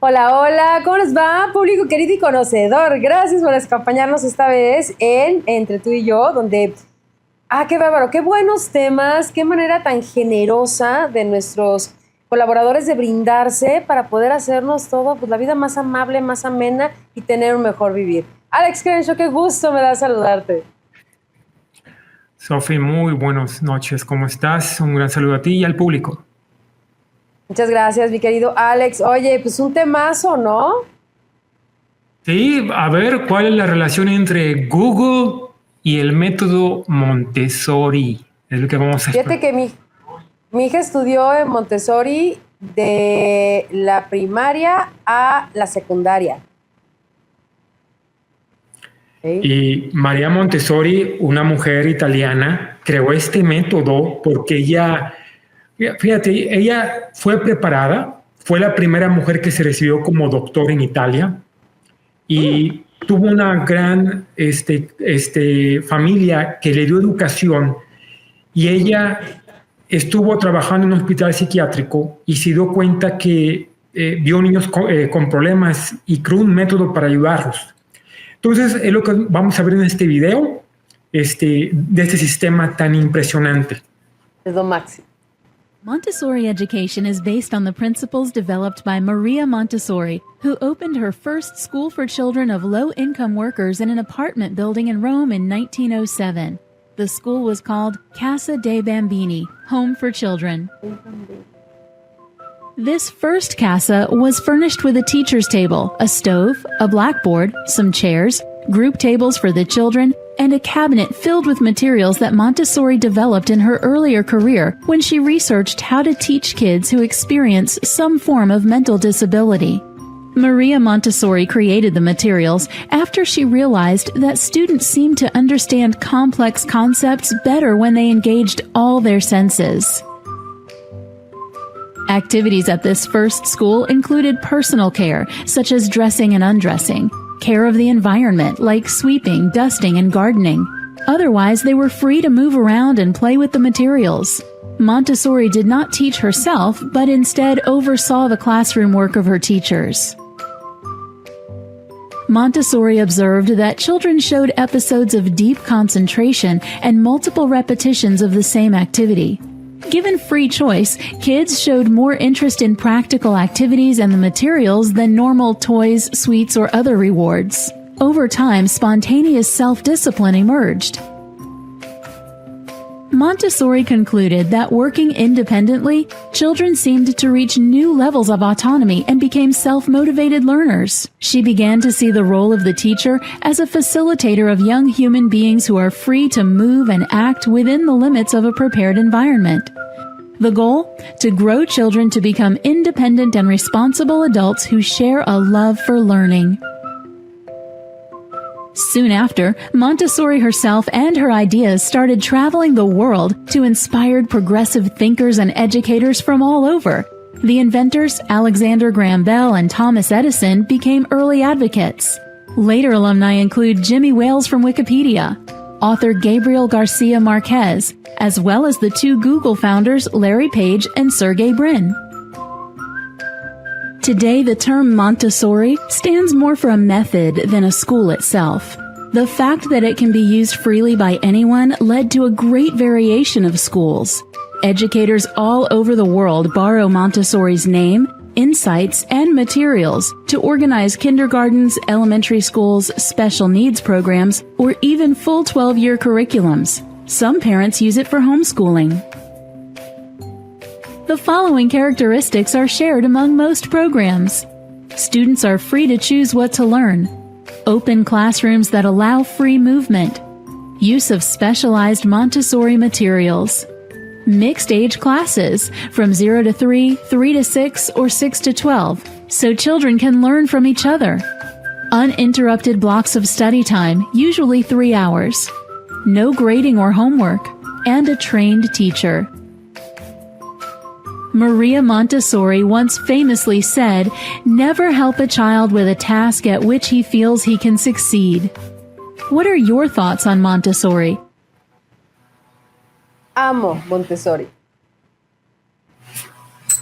Hola, hola, ¿cómo les va, público querido y conocedor? Gracias por acompañarnos esta vez en Entre tú y yo, donde, qué bárbaro, qué buenos temas, qué manera tan generosa de nuestros colaboradores de brindarse para poder hacernos todo, pues la vida más amable, más amena y tener un mejor vivir. Alex Crenshaw, qué gusto me da saludarte. Sofi, muy buenas noches. ¿Cómo estás? Un gran saludo a ti y al público. Muchas gracias, mi querido Alex. Oye, pues un temazo, ¿no? Sí, a ver, ¿cuál es la relación entre Google y el método Montessori? Es lo que vamos a Fíjate explorar. que mi hija estudió en Montessori de la primaria a la secundaria. ¿Sí? Y María Montessori, una mujer italiana, creó este método porque fíjate, ella fue preparada, fue la primera mujer que se recibió como doctor en Italia y tuvo una gran familia que le dio educación y ella estuvo trabajando en un hospital psiquiátrico y se dio cuenta que vio niños con problemas y creó un método para ayudarlos. Entonces, es lo que vamos a ver en este video, de este sistema tan impresionante. Es lo máximo. Montessori education is based on the principles developed by Maria Montessori, who opened her first school for children of low-income workers in an apartment building in Rome in 1907. The school was called Casa dei Bambini, Home for Children. This first casa was furnished with a teacher's table, a stove, a blackboard, some chairs, group tables for the children, and a cabinet filled with materials that Montessori developed in her earlier career when she researched how to teach kids who experience some form of mental disability. Maria Montessori created the materials after she realized that students seemed to understand complex concepts better when they engaged all their senses. Activities at this first school included personal care, such as dressing and undressing, care of the environment, like sweeping, dusting, and gardening. Otherwise, they were free to move around and play with the materials. Montessori did not teach herself, but instead oversaw the classroom work of her teachers. Montessori observed that children showed episodes of deep concentration and multiple repetitions of the same activity. Given free choice, kids showed more interest in practical activities and the materials than normal toys, sweets, or other rewards. Over time, spontaneous self-discipline emerged. Montessori concluded that working independently, children seemed to reach new levels of autonomy and became self-motivated learners. She began to see the role of the teacher as a facilitator of young human beings who are free to move and act within the limits of a prepared environment. The goal? To grow children to become independent and responsible adults who share a love for learning. Soon after, Montessori herself and her ideas started traveling the world to inspire progressive thinkers and educators from all over. The inventors, Alexander Graham Bell and Thomas Edison, became early advocates. Later alumni include Jimmy Wales from Wikipedia, author Gabriel Garcia Marquez, as well as the two Google founders Larry Page and Sergey Brin. Today, the term Montessori stands more for a method than a school itself. The fact that it can be used freely by anyone led to a great variation of schools. Educators all over the world borrow Montessori's name, insights, and materials to organize kindergartens, elementary schools, special needs programs, or even full 12-year curriculums. Some parents use it for homeschooling. The following characteristics are shared among most programs. Students are free to choose what to learn. Open classrooms that allow free movement. Use of specialized Montessori materials. Mixed age classes from 0 to 3, 3 to 6, or 6 to 12, so children can learn from each other. Uninterrupted blocks of study time, usually 3 hours. No grading or homework, and a trained teacher. Maria Montessori once famously said, "Never help a child with a task at which he feels he can succeed." What are your thoughts on Montessori? Amo Montessori.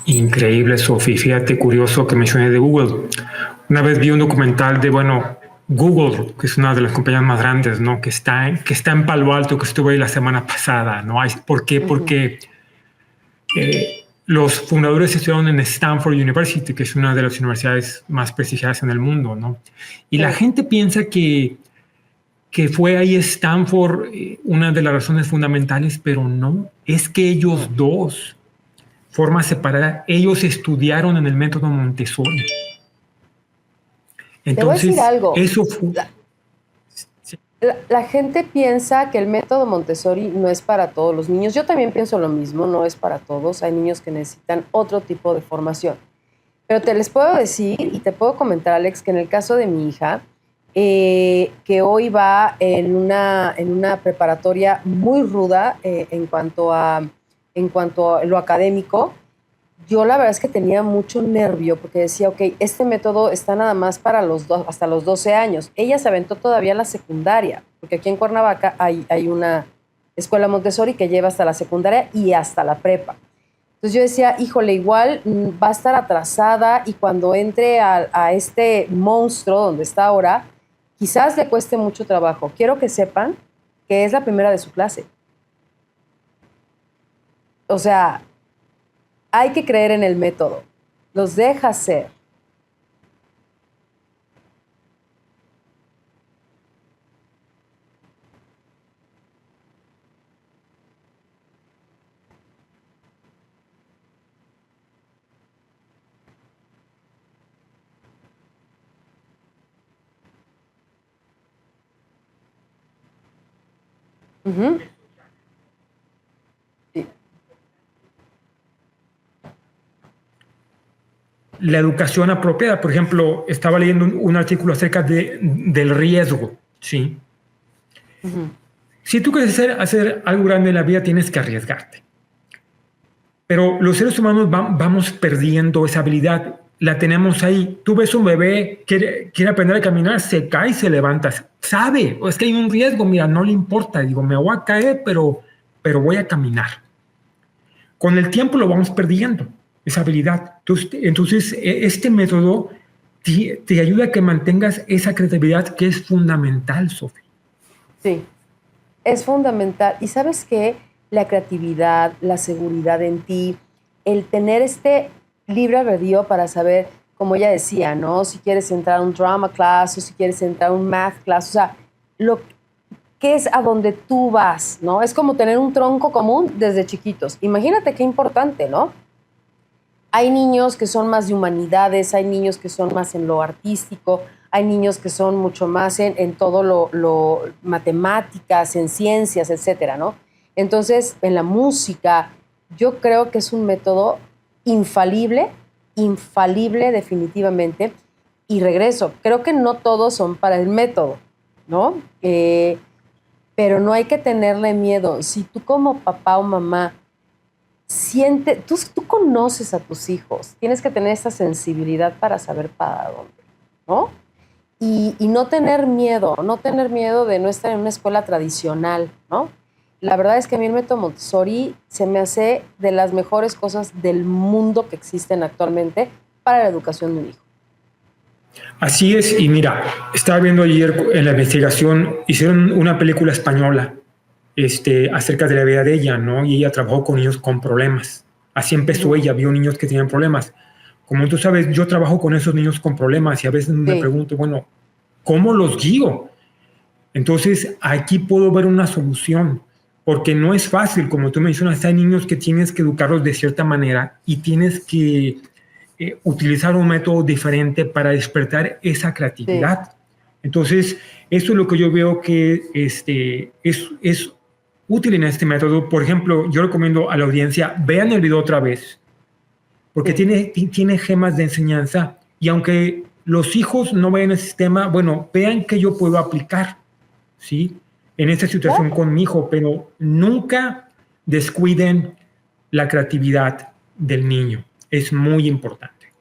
Increíble, Sofi. Fíjate, curioso que mencioné de Google. Una vez vi un documental de, Google, que es una de las compañías más grandes, ¿no? Que está en Palo Alto, que estuve ahí la semana pasada, ¿no? ¿Por qué? Porque los fundadores estudiaron en Stanford University, que es una de las universidades más prestigiadas en el mundo, ¿no? Y la gente piensa que fue ahí Stanford una de las razones fundamentales, pero no. Es que ellos dos, forma separada, ellos estudiaron en el método Montessori. Te voy a decir algo. Eso fue... La gente piensa que el método Montessori no es para todos los niños. Yo también pienso lo mismo, no es para todos. Hay niños que necesitan otro tipo de formación. Pero te les puedo decir y te puedo comentar, Alex, que en el caso de mi hija, que hoy va en una preparatoria muy ruda en cuanto a lo académico, yo la verdad es que tenía mucho nervio porque decía, ok, este método está nada más para hasta los 12 años. Ella se aventó todavía la secundaria, porque aquí en Cuernavaca hay una escuela Montessori que lleva hasta la secundaria y hasta la prepa. Entonces yo decía, híjole, igual va a estar atrasada y cuando entre a este monstruo donde está ahora, quizás le cueste mucho trabajo. Quiero que sepan que es la primera de su clase. O sea, hay que creer en el método. Los deja ser. Uh-huh. Sí. La educación apropiada. Por ejemplo, estaba leyendo un artículo acerca del riesgo, ¿sí? Uh-huh. Si tú quieres hacer algo grande en la vida, tienes que arriesgarte. Pero los seres humanos vamos perdiendo esa habilidad. La tenemos ahí. Tú ves un bebé, quiere aprender a caminar, se cae y se levanta. Sabe, es que hay un riesgo, mira, no le importa. Digo, me voy a caer, pero voy a caminar. Con el tiempo lo vamos perdiendo, esa habilidad. Entonces este método te ayuda a que mantengas esa creatividad que es fundamental, Sofi. Sí, es fundamental. Y ¿sabes qué? La creatividad, la seguridad en ti, el tener este libre albedrío para saber, como ella decía, ¿no? Si quieres entrar a un drama class o si quieres entrar a un math class, o sea, lo que es a donde tú vas, ¿no? Es como tener un tronco común desde chiquitos. Imagínate qué importante, ¿no? Hay niños que son más de humanidades, hay niños que son más en lo artístico, hay niños que son mucho más en todo lo matemáticas, en ciencias, etcétera, ¿no? Entonces, en la música, yo creo que es un método infalible definitivamente. Y regreso, creo que no todos son para el método, ¿no? Pero no hay que tenerle miedo. Si tú como papá o mamá tú conoces a tus hijos, tienes que tener esa sensibilidad para saber para dónde, ¿no? Y no tener miedo de no estar en una escuela tradicional, ¿no? La verdad es que a mí el método Montessori se me hace de las mejores cosas del mundo que existen actualmente para la educación de un hijo. Así es, y mira, estaba viendo ayer en la investigación, hicieron una película española acerca de la vida de ella, ¿no? Y ella trabajó con niños con problemas. Así empezó ella, vio niños que tenían problemas. Como tú sabes, yo trabajo con esos niños con problemas y a veces me pregunto, bueno, ¿cómo los guío? Entonces, aquí puedo ver una solución, porque no es fácil, como tú mencionas, hay niños que tienes que educarlos de cierta manera y tienes que utilizar un método diferente para despertar esa creatividad. Sí. Entonces, eso es lo que yo veo que es útil en este método. Por ejemplo, yo recomiendo a la audiencia, vean el video otra vez, porque tiene gemas de enseñanza y aunque los hijos no vean el sistema, bueno, vean que yo puedo aplicar, ¿sí? En esta situación con mi hijo, pero nunca descuiden la creatividad del niño. Es muy importante.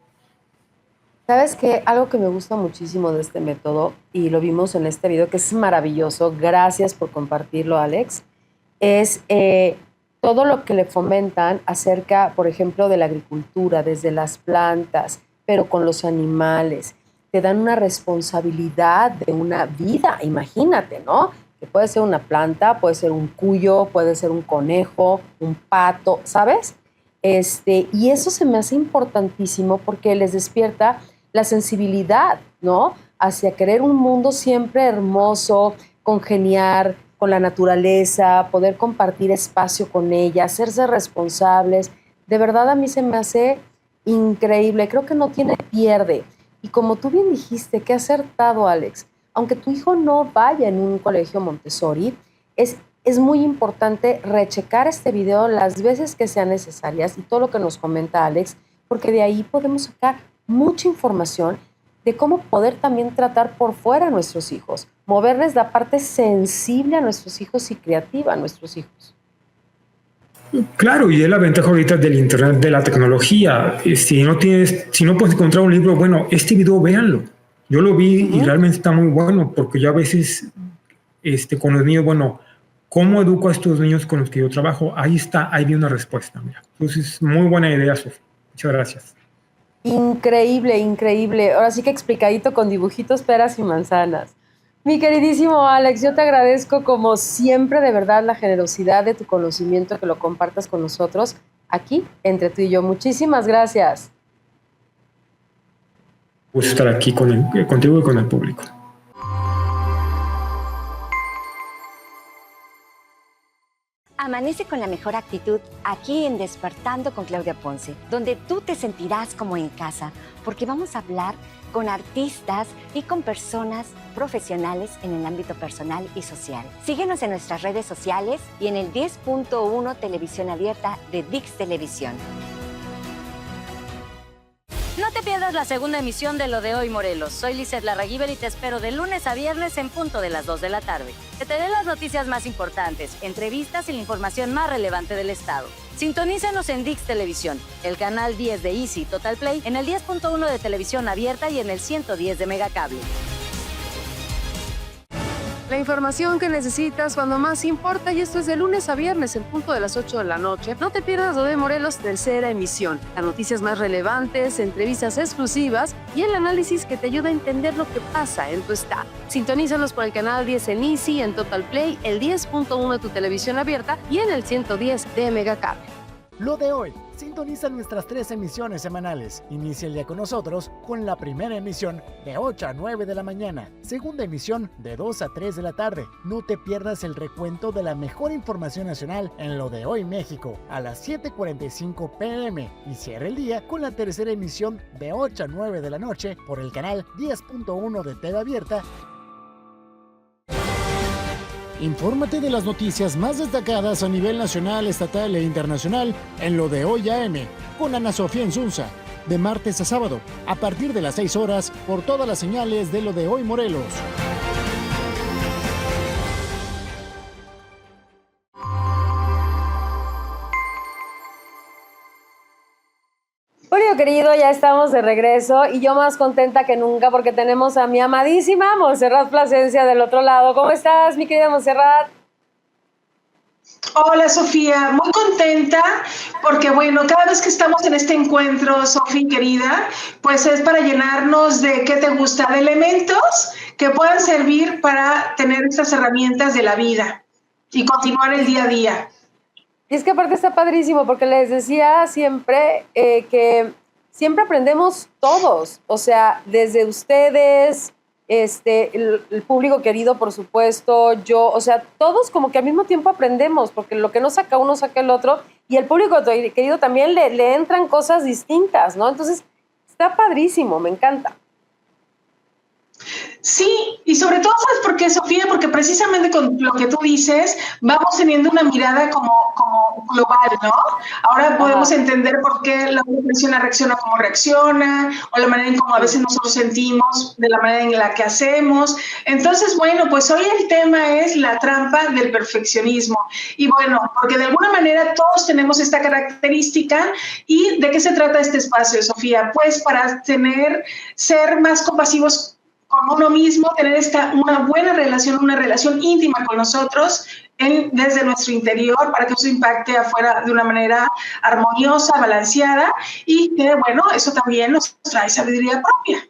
¿Sabes qué? Algo que me gusta muchísimo de este método, y lo vimos en este video, que es maravilloso, gracias por compartirlo, Alex, es todo lo que le fomentan acerca, por ejemplo, de la agricultura, desde las plantas, pero con los animales. Te dan una responsabilidad de una vida, imagínate, ¿no? Que puede ser una planta, puede ser un cuyo, puede ser un conejo, un pato, ¿sabes? Y eso se me hace importantísimo porque les despierta la sensibilidad, ¿no? Hacia querer un mundo siempre hermoso, congeniar con la naturaleza, poder compartir espacio con ella, hacerse responsables. De verdad a mí se me hace increíble, creo que no tiene pierde. Y como tú bien dijiste, qué acertado, Alex, aunque tu hijo no vaya en un colegio Montessori, es muy importante rechecar este video las veces que sean necesarias y todo lo que nos comenta Alex, porque de ahí podemos sacar mucha información de cómo poder también tratar por fuera a nuestros hijos, moverles la parte sensible a nuestros hijos y creativa a nuestros hijos. Claro, y es la ventaja ahorita del internet, de la tecnología. Si no puedes encontrar un libro, bueno, este video véanlo. Yo lo vi y realmente está muy bueno, porque yo a veces con los niños, bueno, ¿cómo educo a estos niños con los que yo trabajo? Ahí vi una respuesta. Mira. Entonces, muy buena idea, Sofía. Muchas gracias. Increíble, increíble. Ahora sí que explicadito con dibujitos, peras y manzanas. Mi queridísimo Alex, yo te agradezco como siempre, de verdad, la generosidad de tu conocimiento, que lo compartas con nosotros aquí, entre tú y yo. Muchísimas gracias. Gusto estar aquí contigo y con el público. Amanece con la mejor actitud aquí en Despertando con Claudia Ponce, donde tú te sentirás como en casa, porque vamos a hablar con artistas y con personas profesionales en el ámbito personal y social. Síguenos en nuestras redes sociales y en el 10.1 Televisión Abierta de ViX Televisión. No te pierdas la segunda emisión de Lo de Hoy Morelos. Soy Lizeth Larraguibel y te espero de lunes a viernes en punto de las 2 de la tarde. Te daré las noticias más importantes, entrevistas y la información más relevante del estado. Sintonízanos en ViX Televisión, el canal 10 de Easy Total Play, en el 10.1 de Televisión Abierta y en el 110 de Megacable. La información que necesitas cuando más importa, y esto es de lunes a viernes en punto de las 8 de la noche. No te pierdas Lo de Morelos, tercera emisión. Las noticias más relevantes, entrevistas exclusivas y el análisis que te ayuda a entender lo que pasa en tu estado. Sintonízanos por el canal 10 en Easy, en Total Play, el 10.1 de tu televisión abierta y en el 110 de Megacable. Lo de hoy. Sintoniza nuestras 3 emisiones semanales. Inicia el día con nosotros con la primera emisión de 8 a 9 de la mañana. Segunda emisión de 2 a 3 de la tarde. No te pierdas el recuento de la mejor información nacional en Lo de Hoy México a las 7:45 p.m. Y cierra el día con la tercera emisión de 8 a 9 de la noche por el canal 10.1 de TV Abierta. Infórmate de las noticias más destacadas a nivel nacional, estatal e internacional en Lo de Hoy AM con Ana Sofía Insunza, de martes a sábado, a partir de las 6 horas, por todas las señales de Lo de Hoy Morelos. Julio querido, ya estamos de regreso y yo más contenta que nunca porque tenemos a mi amadísima Montserrat Plasencia del otro lado. ¿Cómo estás, mi querida Montserrat? Hola Sofía, muy contenta porque bueno, cada vez que estamos en este encuentro, Sofía querida, pues es para llenarnos de ¿qué te gusta? De elementos que puedan servir para tener estas herramientas de la vida y continuar el día a día. Y es que aparte está padrísimo porque les decía siempre que siempre aprendemos todos, o sea, desde ustedes, el público querido, por supuesto, yo, o sea, todos como que al mismo tiempo aprendemos, porque lo que no saca uno, saca el otro, y el público querido también le entran cosas distintas, ¿no? Entonces, está padrísimo, me encanta. Sí, y sobre todo, ¿sabes por qué, Sofía? Porque precisamente con lo que tú dices, vamos teniendo una mirada como global, ¿no? Ahora podemos entender por qué la otra persona reacciona como reacciona, o la manera en cómo a veces nosotros sentimos, de la manera en la que hacemos. Entonces, bueno, pues hoy el tema es la trampa del perfeccionismo. Y bueno, porque de alguna manera todos tenemos esta característica. ¿Y de qué se trata este espacio, Sofía? Pues para ser más compasivos con uno mismo, tener una buena relación, una relación íntima con nosotros desde nuestro interior para que eso impacte afuera de una manera armoniosa, balanceada y que, bueno, eso también nos trae sabiduría propia.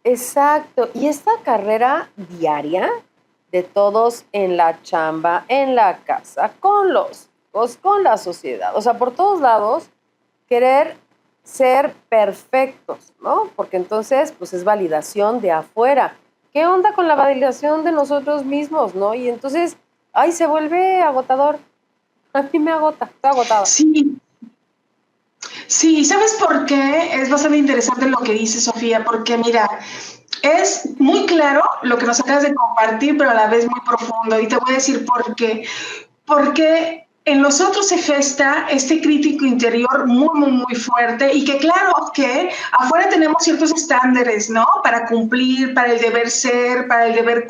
Exacto. Y esta carrera diaria de todos en la chamba, en la casa, con los hijos, con la sociedad, o sea, por todos lados, querer ser perfectos, ¿no? Porque entonces, pues es validación de afuera. ¿Qué onda con la validación de nosotros mismos, no? Y entonces, ay, se vuelve agotador. A mí me agota, estoy agotada. Sí. Sí, ¿sabes por qué? Es bastante interesante lo que dice Sofía, porque mira, es muy claro lo que nos acabas de compartir, pero a la vez muy profundo. Y te voy a decir por qué. Porque en nosotros se gesta este crítico interior muy, muy, muy fuerte y que claro que afuera tenemos ciertos estándares, ¿no? Para cumplir, para el deber ser, para el deber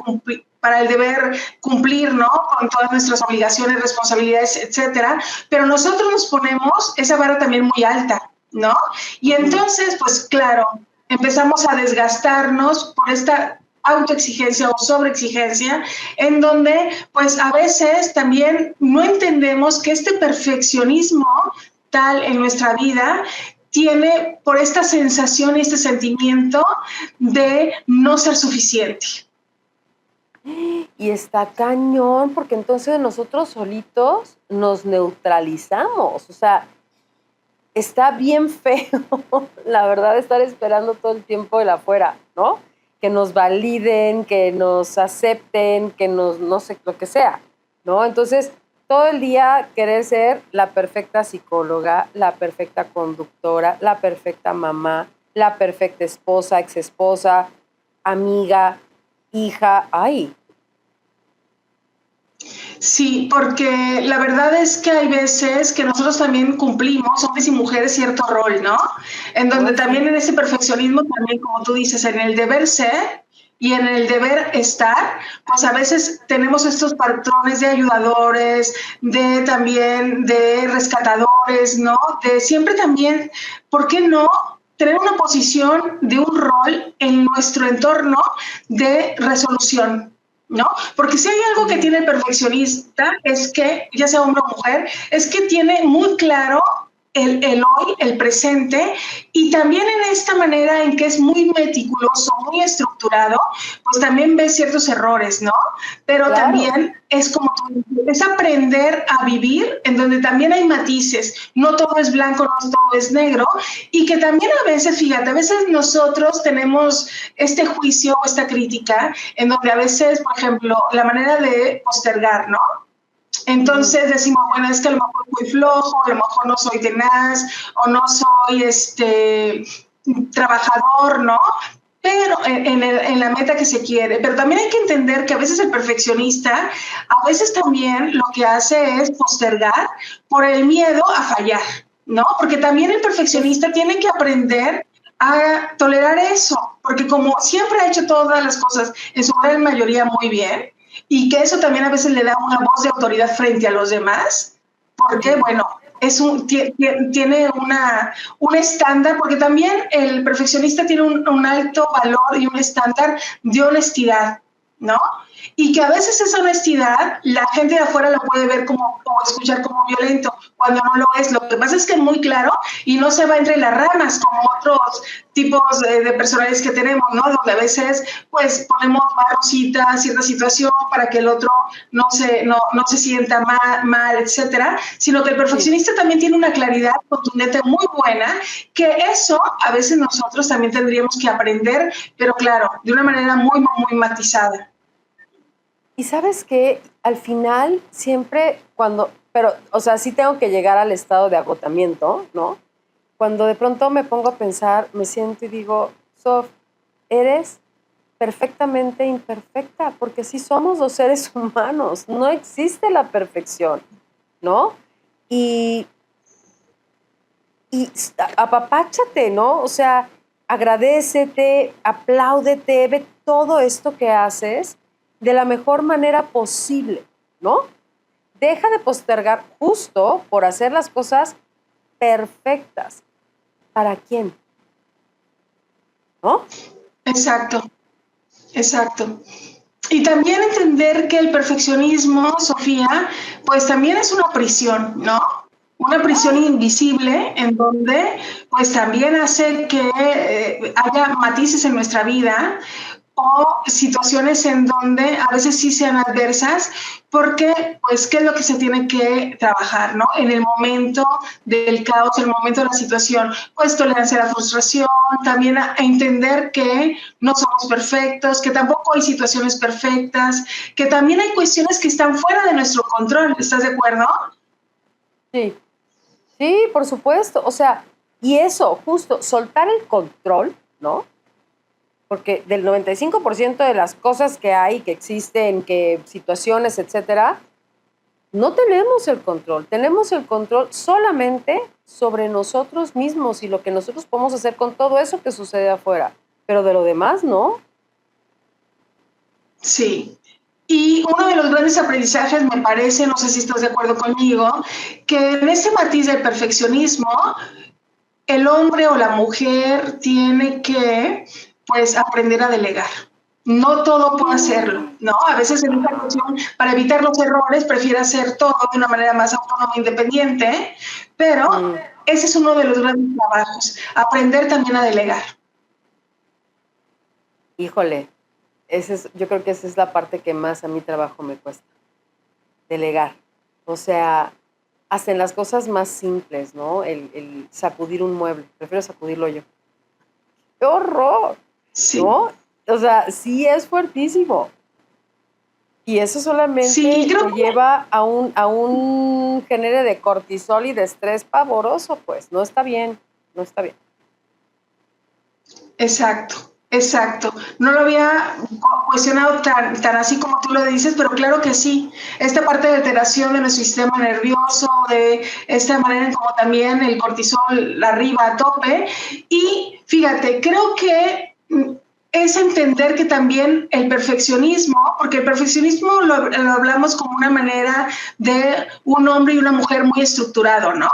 cumplir, ¿no? Con todas nuestras obligaciones, responsabilidades, etcétera. Pero nosotros nos ponemos esa vara también muy alta, ¿no? Y entonces, pues claro, empezamos a desgastarnos por esta autoexigencia o sobreexigencia, en donde pues a veces también no entendemos que este perfeccionismo tal en nuestra vida tiene por esta sensación y este sentimiento de no ser suficiente. Y está cañón, porque entonces nosotros solitos nos neutralizamos. O sea, está bien feo, la verdad, estar esperando todo el tiempo de afuera, ¿no? Que nos validen, que nos acepten, que nos, no sé, lo que sea, ¿no? Entonces, todo el día querer ser la perfecta psicóloga, la perfecta conductora, la perfecta mamá, la perfecta esposa, exesposa, amiga, hija, ay. Sí, porque la verdad es que hay veces que nosotros también cumplimos, hombres y mujeres, cierto rol, ¿no? En donde también en ese perfeccionismo, también como tú dices, en el deber ser y en el deber estar, pues a veces tenemos estos patrones de ayudadores, también de rescatadores, ¿no? De siempre también, ¿por qué no? Tener una posición de un rol en nuestro entorno de resolución, ¿no? Porque si hay algo que tiene el perfeccionista, es que, ya sea hombre o mujer, es que tiene muy claro el hoy, el presente, y también en esta manera en que es muy meticuloso, muy estructurado, pues también ve ciertos errores, ¿no? Pero Claro. también es como tú dices, es aprender a vivir en donde también hay matices, no todo es blanco, no todo es negro, y que también a veces, fíjate, a veces nosotros tenemos este juicio o esta crítica en donde a veces, por ejemplo, la manera de postergar, ¿no? Entonces decimos, bueno, es que a lo mejor soy flojo, a lo mejor no soy tenaz, o no soy trabajador, ¿no? Pero en la meta que se quiere. Pero también hay que entender que a veces el perfeccionista, a veces también lo que hace es postergar por el miedo a fallar, ¿no? Porque también el perfeccionista tiene que aprender a tolerar eso, porque como siempre ha hecho todas las cosas en su gran mayoría muy bien, y que eso también a veces le da una voz de autoridad frente a los demás, porque, bueno, tiene un estándar, porque también el perfeccionista tiene un alto valor y un estándar de honestidad, ¿no? Y que a veces esa honestidad la gente de afuera lo puede ver como o escuchar como violento, cuando no lo es. Lo que pasa es que es muy claro y no se va entre las ramas como otros tipos de personalidades que tenemos, ¿no? Donde a veces pues ponemos más rosita a cierta situación para que el otro no se sienta mal, etcétera, sino que el perfeccionista también tiene una claridad contundente muy buena, que eso a veces nosotros también tendríamos que aprender, pero claro, de una manera muy, muy matizada. Y sabes que al final siempre pero, o sea, sí tengo que llegar al estado de agotamiento, ¿no? Cuando de pronto me pongo a pensar, me siento y digo, Sof, eres perfectamente imperfecta, porque sí somos los seres humanos, no existe la perfección, ¿no? Y apapáchate, ¿no? O sea, agradécete, apláudete, ve todo esto que haces de la mejor manera posible, ¿no? Deja de postergar justo por hacer las cosas perfectas. ¿Para quién? ¿No? Exacto. Exacto. Y también entender que el perfeccionismo, Sofía, pues también es una prisión, ¿no? Una prisión invisible en donde pues también hace que haya matices en nuestra vida o situaciones en donde a veces sí sean adversas, porque pues qué es lo que se tiene que trabajar, ¿no? En el momento del caos, en el momento de la situación, pues tolerancia a la frustración, también a entender que no somos perfectos, que tampoco hay situaciones perfectas, que también hay cuestiones que están fuera de nuestro control, ¿estás de acuerdo? Sí, sí, por supuesto. O sea, y eso, justo, soltar el control, ¿no? Porque del 95% de las cosas que hay, que existen, que situaciones, etcétera, no tenemos el control. Tenemos el control solamente sobre nosotros mismos y lo que nosotros podemos hacer con todo eso que sucede afuera. Pero de lo demás, ¿no? Sí. Y uno de los grandes aprendizajes, me parece, no sé si estás de acuerdo conmigo, que en ese matiz del perfeccionismo, el hombre o la mujer tiene que, pues, aprender a delegar. No todo puede hacerlo, ¿no? A veces en esta cuestión, para evitar los errores, prefiere hacer todo de una manera más autónoma e independiente, pero ese es uno de los grandes trabajos, aprender también a delegar. Híjole, yo creo que esa es la parte que más a mi trabajo me cuesta. Delegar. O sea, hasta en las cosas más simples, ¿no? El sacudir un mueble. Prefiero sacudirlo yo. ¡Qué horror! Sí. ¿No? O sea, sí es fuertísimo. Y eso solamente Sí, te lleva a un genere de cortisol y de estrés pavoroso, pues. No está bien, no está bien. Exacto, exacto. No lo había cuestionado tan así como tú lo dices, pero claro que sí. Esta parte de alteración de nuestro sistema nervioso, de esta manera en como también el cortisol arriba a tope. Y fíjate, creo que es entender que también el perfeccionismo, porque el perfeccionismo lo hablamos como una manera de un hombre y una mujer muy estructurado, ¿no?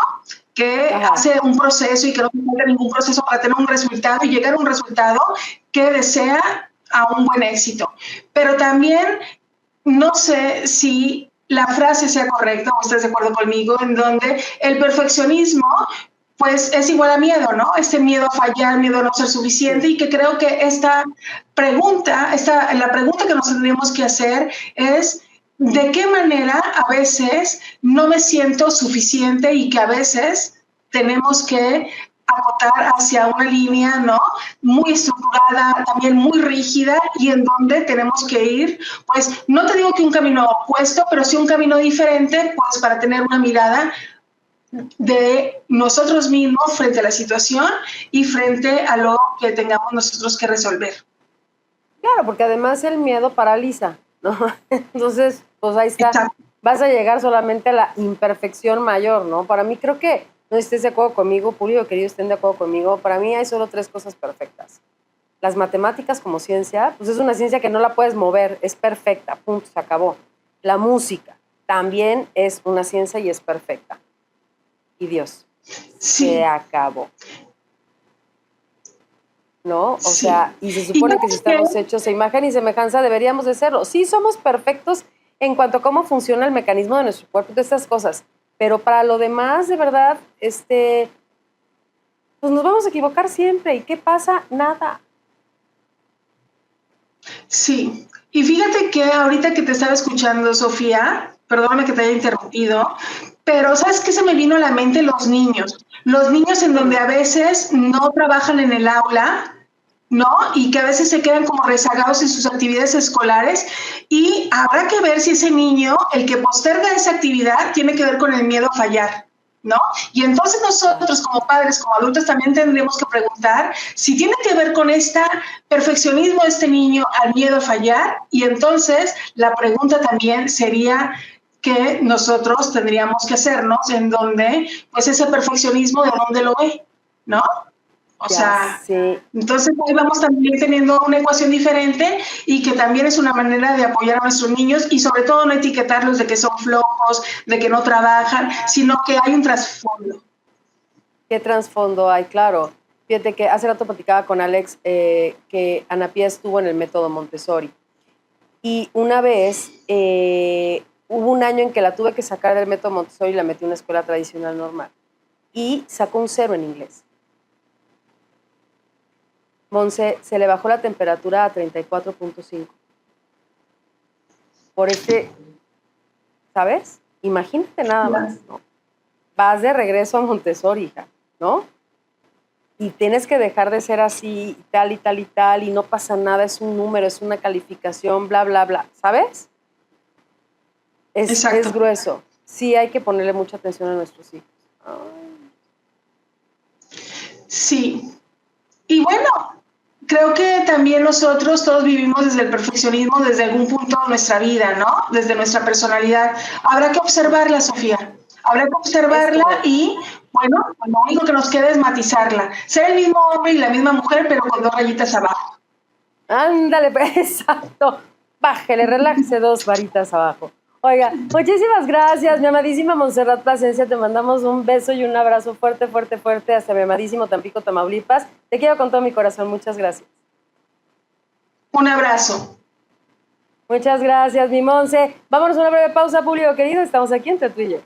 Que hace un proceso y que no tiene ningún proceso para tener un resultado y llegar a un resultado que desea a un buen éxito. Pero también no sé si la frase sea correcta o estés de acuerdo conmigo, en donde el perfeccionismo pues es igual a miedo, ¿no? Este miedo a fallar, miedo a no ser suficiente, y que creo que la pregunta que nos tendríamos que hacer es ¿de qué manera a veces no me siento suficiente y que a veces tenemos que acotar hacia una línea, ¿no? Muy estructurada, también muy rígida, y en donde tenemos que ir, pues no te digo que un camino opuesto, pero sí un camino diferente, pues para tener una mirada de nosotros mismos frente a la situación y frente a lo que tengamos nosotros que resolver. Claro, porque además el miedo paraliza, ¿no? Entonces, pues ahí está. Exacto. Vas a llegar solamente a la imperfección mayor, ¿no? Para mí creo que, no estés de acuerdo conmigo, Pulio, querido, estén de acuerdo conmigo, para mí hay solo 3 cosas perfectas. Las matemáticas como ciencia, pues es una ciencia que no la puedes mover, es perfecta, punto, se acabó. La música también es una ciencia y es perfecta. Y Dios, se acabó. ¿No? O sea, y se supone que si estamos hechos a imagen y semejanza deberíamos de serlo. Sí somos perfectos en cuanto a cómo funciona el mecanismo de nuestro cuerpo y de estas cosas, pero para lo demás, de verdad, pues nos vamos a equivocar siempre. ¿Y qué pasa? Nada. Sí, y fíjate que ahorita que te estaba escuchando, Sofía, perdóname que te haya interrumpido, pero ¿sabes qué se me vino a la mente? Los niños en donde a veces no trabajan en el aula, ¿no? Y que a veces se quedan como rezagados en sus actividades escolares, y habrá que ver si ese niño, el que posterga esa actividad, tiene que ver con el miedo a fallar, ¿no? Y entonces nosotros como padres, como adultos, también tendríamos que preguntar si tiene que ver con este perfeccionismo de este niño al miedo a fallar, y entonces la pregunta también sería que nosotros tendríamos que hacernos en donde, pues ese perfeccionismo, ¿de dónde lo ve? ¿No? O sea, sí. Entonces ahí vamos también teniendo una ecuación diferente, y que también es una manera de apoyar a nuestros niños, y sobre todo no etiquetarlos de que son flojos, de que no trabajan, sino que hay un trasfondo. ¿Qué trasfondo hay? Claro. Fíjate que hace rato platicaba con Alex que Ana Pía estuvo en el método Montessori. Y una vez hubo un año en que la tuve que sacar del método Montessori y la metí en una escuela tradicional normal. Y sacó un 0 en inglés. Monse, se le bajó la temperatura a 34.5. Por ¿sabes? Imagínate nada más, ¿no? Vas de regreso a Montessori, hija, ¿no? Y tienes que dejar de ser así, y tal, y tal, y tal, y no pasa nada, es un número, es una calificación, bla, bla, bla, ¿sabes? Es grueso. Sí hay que ponerle mucha atención a nuestros hijos. Ay. Sí. Y bueno, creo que también nosotros todos vivimos desde el perfeccionismo desde algún punto de nuestra vida, ¿no? Desde nuestra personalidad. Habrá que observarla, Sofía. Habrá que observarla y, bueno, lo único que nos queda es matizarla. Ser el mismo hombre y la misma mujer, pero con 2 rayitas abajo. Ándale, pues, exacto. Bájele, relájese 2 varitas abajo. Oiga, muchísimas gracias, mi amadísima Montserrat Plasencia. Te mandamos un beso y un abrazo fuerte, fuerte, fuerte hasta mi amadísimo Tampico, Tamaulipas. Te quiero con todo mi corazón. Muchas gracias. Un abrazo. Muchas gracias, mi Monse. Vámonos a una breve pausa, público querido. Estamos aquí entre tú y yo.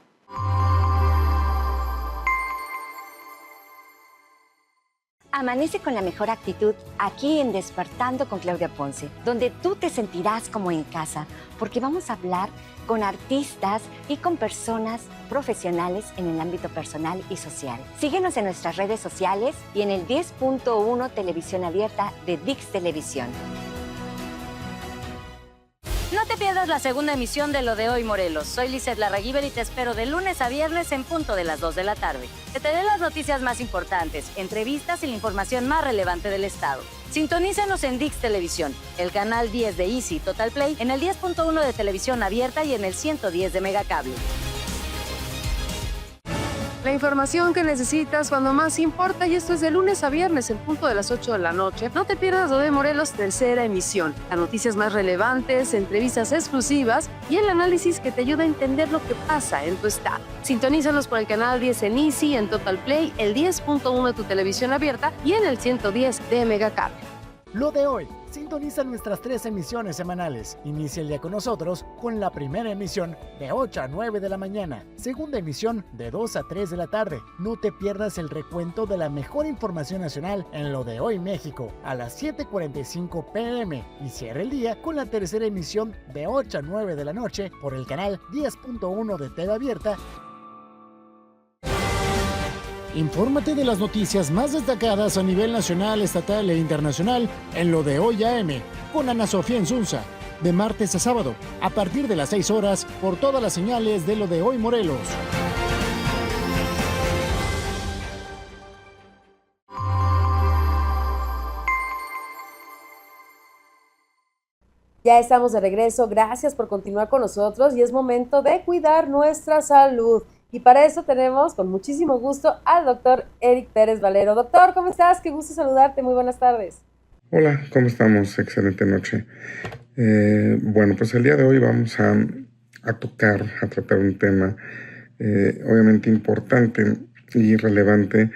Amanece con la mejor actitud aquí en Despertando con Claudia Ponce, donde tú te sentirás como en casa, porque vamos a hablar con artistas y con personas profesionales en el ámbito personal y social. Síguenos en nuestras redes sociales y en el 10.1 Televisión Abierta de Dix Televisión. No te pierdas la segunda emisión de Lo de Hoy Morelos. Soy Lizeth Larraguibel y te espero de lunes a viernes en punto de las 2 de la tarde. Que te dé las noticias más importantes, entrevistas y la información más relevante del estado. Sintonízanos en Dix Televisión, el canal 10 de Easy Total Play, en el 10.1 de Televisión Abierta y en el 110 de Megacable. La información que necesitas cuando más importa, y esto es de lunes a viernes en punto de las 8 de la noche. No te pierdas Lo de Morelos, tercera emisión. Las noticias más relevantes, entrevistas exclusivas y el análisis que te ayuda a entender lo que pasa en tu estado. Sintonízanos por el canal 10 en Easy, en Total Play, el 10.1 de tu televisión abierta y en el 110 de Megacable. Lo de hoy. Sintoniza nuestras 3 emisiones semanales. Inicia el día con nosotros con la primera emisión de 8 a 9 de la mañana. Segunda emisión de 2 a 3 de la tarde. No te pierdas el recuento de la mejor información nacional en Lo de Hoy México a las 7:45 p.m. Y cierra el día con la tercera emisión de 8 a 9 de la noche por el canal 10.1 de TV Abierta. Infórmate de las noticias más destacadas a nivel nacional, estatal e internacional en Lo de Hoy AM con Ana Sofía Insunza, de martes a sábado, a partir de las 6 horas, por todas las señales de Lo de Hoy Morelos. Ya estamos de regreso, gracias por continuar con nosotros y es momento de cuidar nuestra salud. Y para eso tenemos con muchísimo gusto al doctor Eric Pérez Valero. Doctor, ¿cómo estás? Qué gusto saludarte, muy buenas tardes. Hola, ¿cómo estamos? Excelente noche. Bueno, pues el día de hoy vamos a tratar un tema obviamente importante y relevante,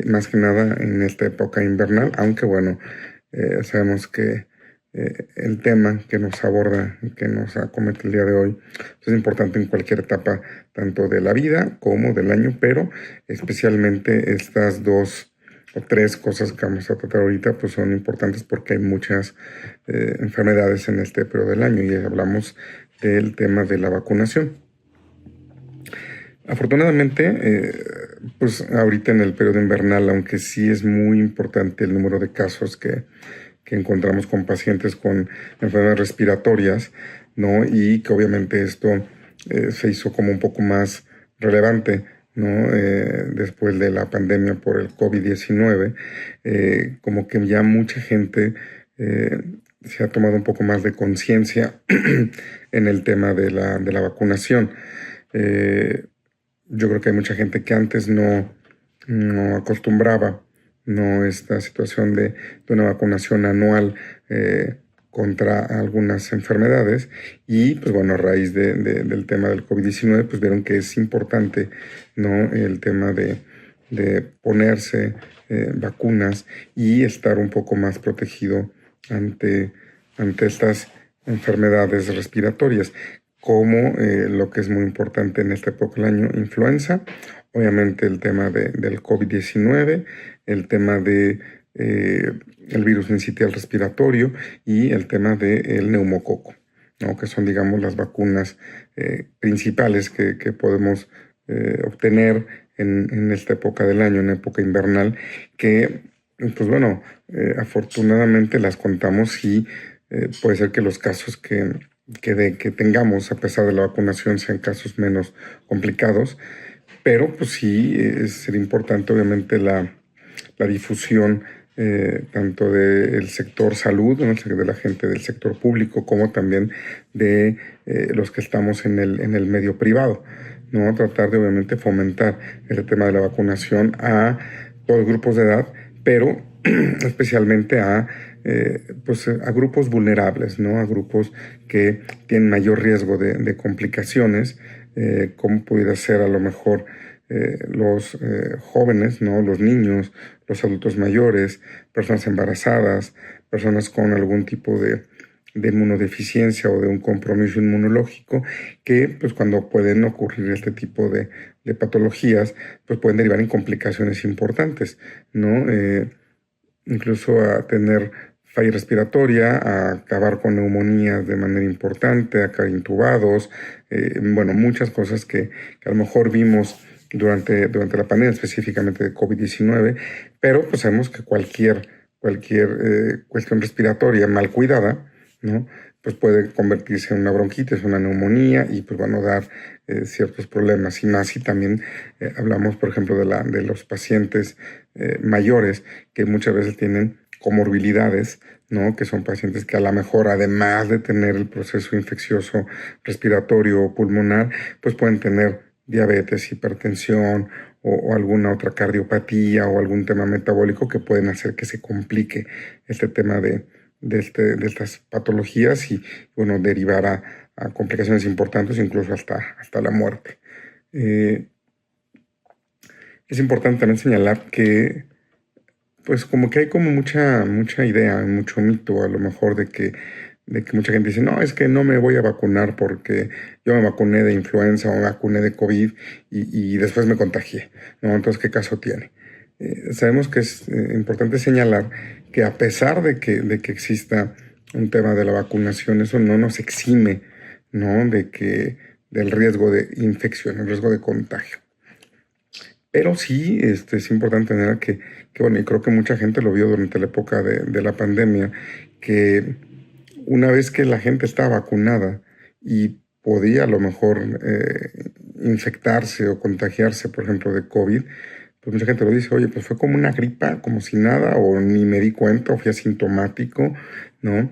más que nada en esta época invernal, aunque bueno, sabemos que el tema que nos aborda y que nos acomete el día de hoy es importante en cualquier etapa, tanto de la vida como del año, pero especialmente estas 2 o 3 cosas que vamos a tratar ahorita pues son importantes porque hay muchas enfermedades en este periodo del año y hablamos del tema de la vacunación. Afortunadamente, pues ahorita en el periodo invernal, aunque sí es muy importante el número de casos que encontramos con pacientes con enfermedades respiratorias, ¿no? Y que obviamente esto se hizo como un poco más relevante, ¿no? Después de la pandemia por el COVID-19, como que ya mucha gente se ha tomado un poco más de conciencia en el tema de la vacunación. Yo creo que hay mucha gente que antes no acostumbraba, ¿no? Esta situación de una vacunación anual contra algunas enfermedades y pues bueno, a raíz del tema del COVID-19 pues vieron que es importante, ¿no? El tema de de ponerse vacunas y estar un poco más protegido ante estas enfermedades respiratorias, como lo que es muy importante en esta época del año, influenza, obviamente el tema del COVID-19, el tema de el virus sincitial respiratorio y el tema del neumococo, ¿no? Que son, digamos, las vacunas principales que podemos obtener en esta época del año, en época invernal, que, pues bueno, afortunadamente las contamos y puede ser que los casos que tengamos, a pesar de la vacunación, sean casos menos complicados, pero pues sí sería importante, obviamente, la difusión tanto del sector salud, ¿no? De la gente del sector público, como también de los que estamos en el medio privado, ¿no? Tratar de, obviamente, fomentar el tema de la vacunación a todos los grupos de edad, pero especialmente a grupos vulnerables, ¿no? A grupos que tienen mayor riesgo de complicaciones, como pudiera ser a lo mejor los jóvenes, ¿no? Los niños, los adultos mayores, personas embarazadas, personas con algún tipo de inmunodeficiencia o de un compromiso inmunológico, que pues cuando pueden ocurrir este tipo de patologías, pues pueden derivar en complicaciones importantes, ¿no? Incluso a tener falla respiratoria, a acabar con neumonías de manera importante, a caer intubados, muchas cosas que a lo mejor vimos durante la pandemia, específicamente de COVID-19, pero pues sabemos que cualquier cuestión respiratoria mal cuidada, ¿no? Pues puede convertirse en una bronquitis, una neumonía y pues van a dar ciertos problemas y más. Y también hablamos, por ejemplo, de los pacientes mayores que muchas veces tienen comorbilidades, ¿no? Que son pacientes que a lo mejor, además de tener el proceso infeccioso respiratorio o pulmonar, pues pueden tener diabetes, hipertensión o alguna otra cardiopatía o algún tema metabólico que pueden hacer que se complique este tema de estas patologías y, bueno, derivar a complicaciones importantes, incluso hasta la muerte. Es importante también señalar que, pues, como que hay como mucha idea, mucho mito, a lo mejor, de que mucha gente dice, no, es que no me voy a vacunar porque yo me vacuné de influenza o me vacuné de COVID y después me contagié, ¿no? Entonces, ¿qué caso tiene? Sabemos que es importante señalar que a pesar de que exista un tema de la vacunación, eso no nos exime, ¿no? Del riesgo de infección, el riesgo de contagio. Pero sí es importante tener que bueno, y creo que mucha gente lo vio durante la época de la pandemia, que una vez que la gente estaba vacunada y podía a lo mejor infectarse o contagiarse, por ejemplo, de COVID, pues mucha gente lo dice, oye, pues fue como una gripa, como si nada, o ni me di cuenta, o fui asintomático, ¿no?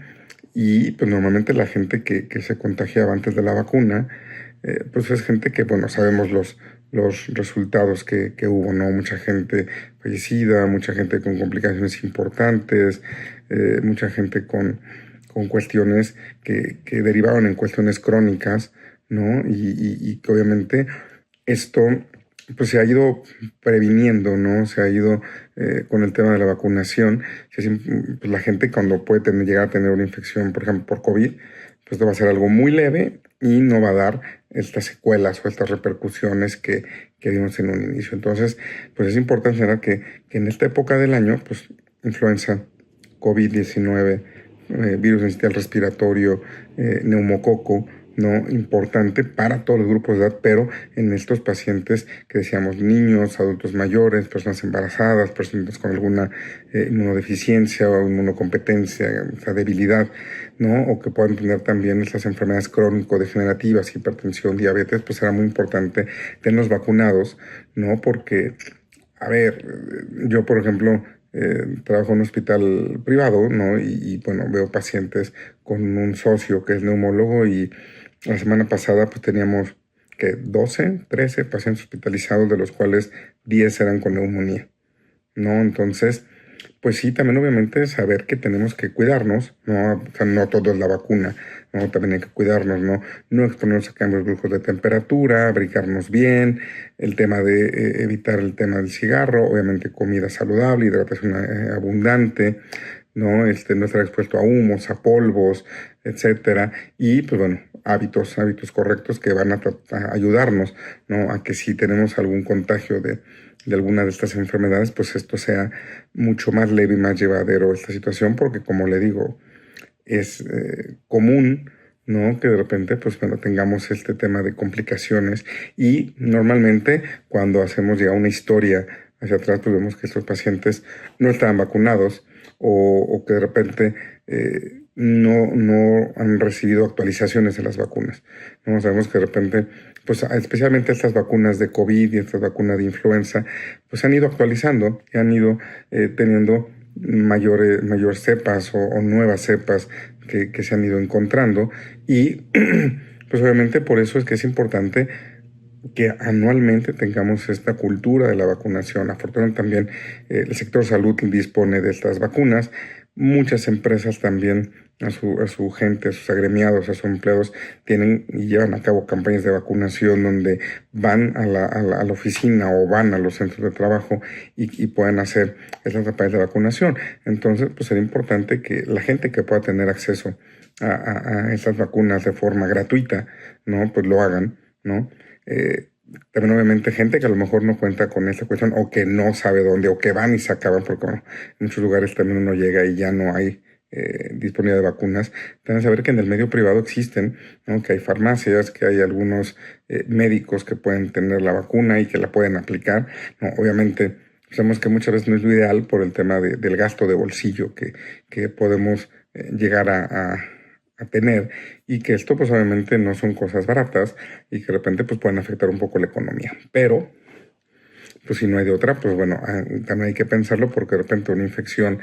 Y pues normalmente la gente que se contagiaba antes de la vacuna, pues es gente que, bueno, sabemos los resultados que hubo, ¿no? Mucha gente fallecida, mucha gente con complicaciones importantes, mucha gente con cuestiones que derivaron en cuestiones crónicas, ¿no? Y que obviamente esto pues se ha ido previniendo, ¿no? Se ha ido con el tema de la vacunación. Pues la gente cuando puede llegar a tener una infección, por ejemplo, por COVID, pues va a ser algo muy leve y no va a dar estas secuelas o estas repercusiones que vimos en un inicio. Entonces, pues es importante saber que en esta época del año, pues influenza, COVID-19, virus sincitial respiratorio, neumococo, ¿no? Importante para todos los grupos de edad, pero en estos pacientes que decíamos, niños, adultos mayores, personas embarazadas, personas con alguna inmunodeficiencia o inmunocompetencia, o sea, debilidad, ¿no? O que puedan tener también estas enfermedades crónico-degenerativas, hipertensión, diabetes, pues será muy importante tenerlos vacunados, ¿no? Porque, a ver, yo, por ejemplo, trabajo en un hospital privado, ¿no? Y bueno, veo pacientes con un socio que es neumólogo y la semana pasada pues teníamos 12, 13 pacientes hospitalizados, de los cuales 10 eran con neumonía, ¿no? Entonces, pues sí, también obviamente saber que tenemos que cuidarnos, ¿no? O sea, no todo es la vacuna, ¿no? También hay que cuidarnos, ¿no? No exponernos a cambios bruscos de temperatura, abrigarnos bien, el tema de evitar el tema del cigarro, obviamente comida saludable, hidratación abundante, ¿no? No estar expuesto a humos, a polvos, etcétera. Y pues bueno, hábitos correctos que van a ayudarnos, ¿no? A que si tenemos algún contagio de alguna de estas enfermedades, pues esto sea mucho más leve y más llevadero esta situación, porque como le digo, es común, ¿no? Que de repente, pues bueno, tengamos este tema de complicaciones, y normalmente cuando hacemos ya una historia hacia atrás, pues vemos que estos pacientes no estaban vacunados o que de repente no han recibido actualizaciones de las vacunas, ¿no? Sabemos que de repente, pues especialmente estas vacunas de COVID y estas vacunas de influenza, pues han ido actualizando y han ido teniendo mayor cepas o nuevas cepas que se han ido encontrando, y pues obviamente por eso es que es importante que anualmente tengamos esta cultura de la vacunación. Afortunadamente también el sector salud dispone de estas vacunas. Muchas empresas también a su gente, a sus agremiados, a sus empleados, tienen y llevan a cabo campañas de vacunación donde van a la oficina o van a los centros de trabajo y pueden hacer esas campañas de vacunación. Entonces, pues sería importante que la gente que pueda tener acceso a estas vacunas de forma gratuita, ¿no? Pues lo hagan, ¿no? También obviamente gente que a lo mejor no cuenta con esta cuestión o que no sabe dónde o que van y se acaban, porque bueno, en muchos lugares también uno llega y ya no hay disponibilidad de vacunas. También saber que en el medio privado existen, ¿no? Que hay farmacias, que hay algunos médicos que pueden tener la vacuna y que la pueden aplicar, ¿no? Obviamente sabemos que muchas veces no es lo ideal por el tema del gasto de bolsillo que podemos llegar a tener, y que esto pues obviamente no son cosas baratas y que de repente pues pueden afectar un poco la economía, pero pues si no hay de otra, pues bueno, también hay que pensarlo, porque de repente una infección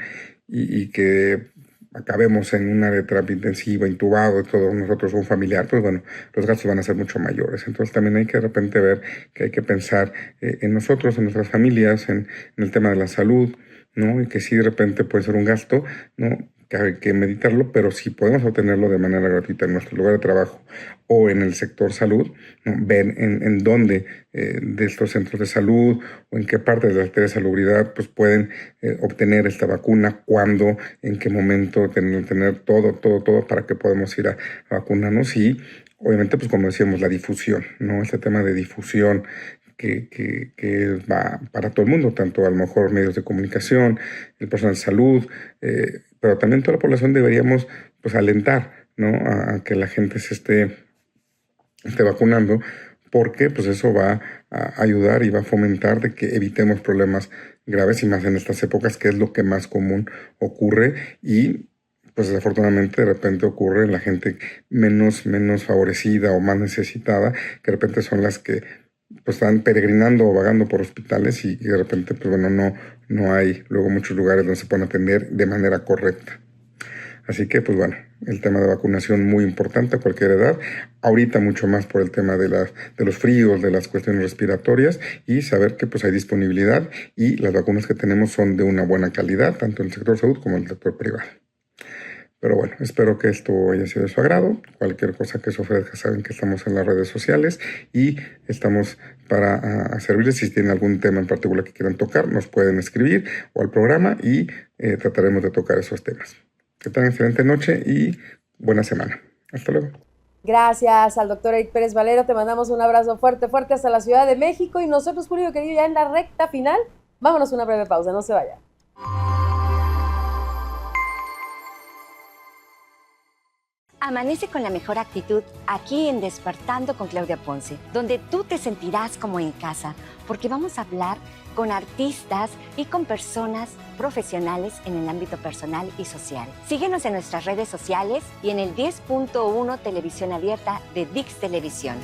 y que acabemos en un área de terapia intensiva, intubado, todos nosotros, un familiar, pues bueno, los gastos van a ser mucho mayores. Entonces también hay que de repente ver que hay que pensar en nosotros, en nuestras familias, en el tema de la salud, ¿no? Y que sí de repente puede ser un gasto, ¿no? Que hay que meditarlo, pero si podemos obtenerlo de manera gratuita en nuestro lugar de trabajo o en el sector salud, ¿no? Ver en dónde de estos centros de salud o en qué parte de la Secretaría de Salubridad pues pueden obtener esta vacuna, cuándo, en qué momento, tener todo para que podamos ir a vacunarnos. Y obviamente, pues como decíamos, la difusión, ¿no? Este tema de difusión que va para todo el mundo, tanto a lo mejor medios de comunicación, el personal de salud, pero también toda la población deberíamos pues alentar, ¿no? A que la gente se esté vacunando, porque pues eso va a ayudar y va a fomentar de que evitemos problemas graves, y más en estas épocas, que es lo que más común ocurre, y pues desafortunadamente de repente ocurre en la gente menos favorecida o más necesitada, que de repente son las que pues están peregrinando o vagando por hospitales, y de repente pues bueno, no hay luego muchos lugares donde se puedan atender de manera correcta. Así que pues bueno, el tema de vacunación muy importante a cualquier edad, ahorita mucho más por el tema de los fríos, de las cuestiones respiratorias, y saber que pues hay disponibilidad y las vacunas que tenemos son de una buena calidad, tanto en el sector salud como en el sector privado. Pero bueno, espero que esto haya sido de su agrado. Cualquier cosa que se ofrezca, saben que estamos en las redes sociales y estamos para servirles. Si tienen algún tema en particular que quieran tocar, nos pueden escribir o al programa y trataremos de tocar esos temas. Que tengan excelente noche y buena semana. Hasta luego. Gracias al doctor Eric Pérez Valero. Te mandamos un abrazo fuerte hasta la Ciudad de México. Y nosotros, público querido, ya en la recta final, vámonos a una breve pausa. No se vayan. Amanece con la mejor actitud aquí en Despertando con Claudia Ponce, donde tú te sentirás como en casa, porque vamos a hablar con artistas y con personas profesionales en el ámbito personal y social. Síguenos en nuestras redes sociales y en el 10.1 Televisión Abierta de Dix Televisión.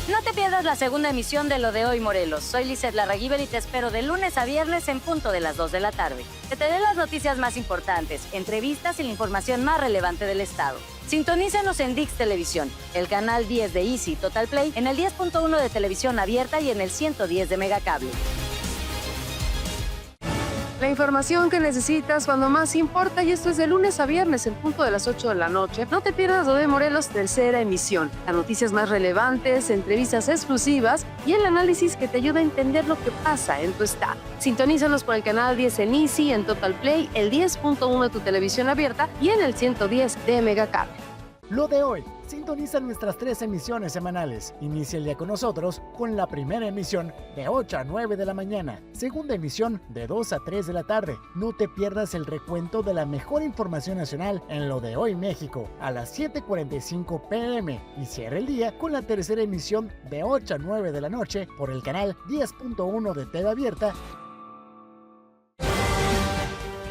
No te pierdas la segunda emisión de Lo de Hoy Morelos. Soy Lizeth Larraguibel y te espero de lunes a viernes en punto de las 2 de la tarde. Te daré las noticias más importantes, entrevistas y la información más relevante del estado. Sintonícenos en Dix Televisión, el canal 10 de Easy Total Play, en el 10.1 de Televisión Abierta y en el 110 de Megacable. La información que necesitas cuando más importa, y esto es de lunes a viernes en punto de las 8 de la noche. No te pierdas Lo de Morelos, tercera emisión. Las noticias más relevantes, entrevistas exclusivas y el análisis que te ayuda a entender lo que pasa en tu estado. Sintonízanos por el canal 10 en Easy, en Total Play, el 10.1 de tu televisión abierta y en el 110 de Megacable. Lo de hoy. Sintoniza nuestras 3 emisiones semanales. Inicia el día con nosotros con la primera emisión de 8 a 9 de la mañana. Segunda emisión de 2 a 3 de la tarde. No te pierdas el recuento de la mejor información nacional en Lo de Hoy México a las 7:45 p.m. Y cierra el día con la tercera emisión de 8 a 9 de la noche por el canal 10.1 de TV Abierta.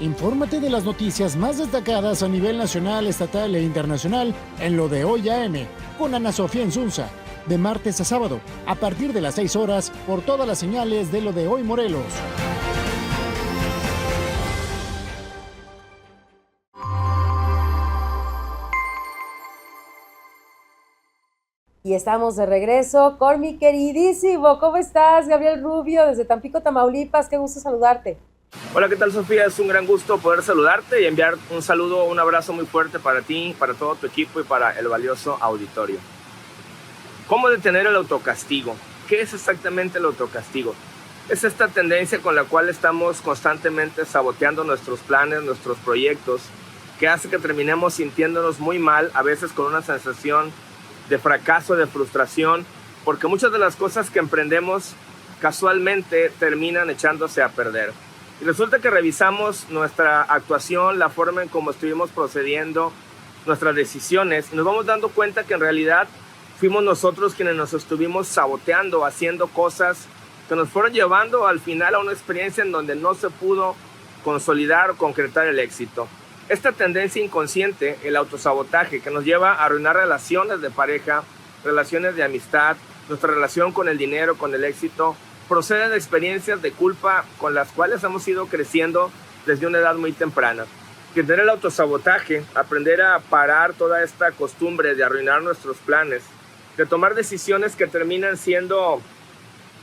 Infórmate de las noticias más destacadas a nivel nacional, estatal e internacional en Lo de Hoy AM con Ana Sofía Insunza, de martes a sábado, a partir de las 6 horas por todas las señales de Lo de Hoy Morelos. Y estamos de regreso con mi queridísimo. ¿Cómo estás, Gabriel Rubio, desde Tampico, Tamaulipas? Qué gusto saludarte. Hola, ¿qué tal, Sofía? Es un gran gusto poder saludarte y enviar un saludo, un abrazo muy fuerte para ti, para todo tu equipo y para el valioso auditorio. ¿Cómo detener el autocastigo? ¿Qué es exactamente el autocastigo? Es esta tendencia con la cual estamos constantemente saboteando nuestros planes, nuestros proyectos, que hace que terminemos sintiéndonos muy mal, a veces con una sensación de fracaso, de frustración, porque muchas de las cosas que emprendemos casualmente terminan echándose a perder. Y resulta que revisamos nuestra actuación, la forma en cómo estuvimos procediendo, nuestras decisiones, y nos vamos dando cuenta que en realidad fuimos nosotros quienes nos estuvimos saboteando, haciendo cosas que nos fueron llevando al final a una experiencia en donde no se pudo consolidar o concretar el éxito. Esta tendencia inconsciente, el autosabotaje, que nos lleva a arruinar relaciones de pareja, relaciones de amistad, nuestra relación con el dinero, con el éxito, procede de experiencias de culpa con las cuales hemos ido creciendo desde una edad muy temprana. Entender el autosabotaje, aprender a parar toda esta costumbre de arruinar nuestros planes, de tomar decisiones que terminan siendo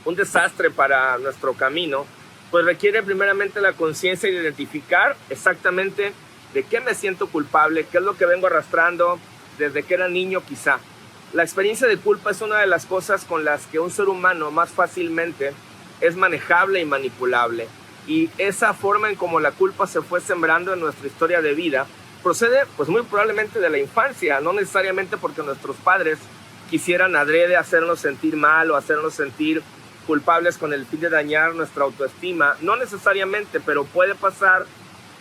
un desastre para nuestro camino, pues requiere primeramente la conciencia de identificar exactamente de qué me siento culpable, qué es lo que vengo arrastrando desde que era niño quizá. La experiencia de culpa es una de las cosas con las que un ser humano más fácilmente es manejable y manipulable. Y esa forma en cómo la culpa se fue sembrando en nuestra historia de vida procede pues muy probablemente de la infancia, no necesariamente porque nuestros padres quisieran adrede hacernos sentir mal o hacernos sentir culpables con el fin de dañar nuestra autoestima, no necesariamente, pero puede pasar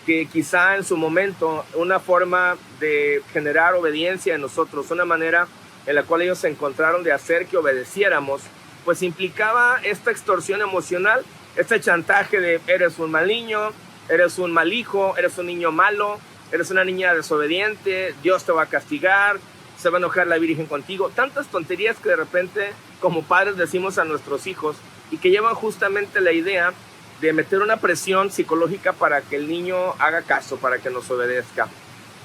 que quizá en su momento una forma de generar obediencia en nosotros, una manera en la cual ellos se encontraron de hacer que obedeciéramos, pues implicaba esta extorsión emocional, este chantaje de eres un mal niño, eres un mal hijo, eres un niño malo, eres una niña desobediente, Dios te va a castigar, se va a enojar la Virgen contigo. Tantas tonterías que de repente como padres decimos a nuestros hijos y que llevan justamente la idea de meter una presión psicológica para que el niño haga caso, para que nos obedezca.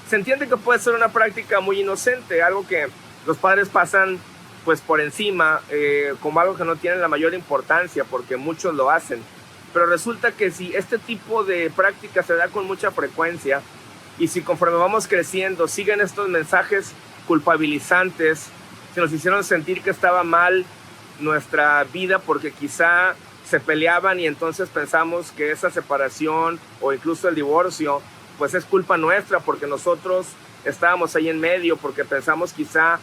Se entiende que puede ser una práctica muy inocente, algo que los padres pasan pues por encima, como algo que no tiene la mayor importancia, porque muchos lo hacen. Pero resulta que si este tipo de práctica se da con mucha frecuencia y si conforme vamos creciendo siguen estos mensajes culpabilizantes, se nos hicieron sentir que estaba mal nuestra vida porque quizá se peleaban y entonces pensamos que esa separación o incluso el divorcio pues es culpa nuestra porque nosotros estábamos ahí en medio, porque pensamos quizá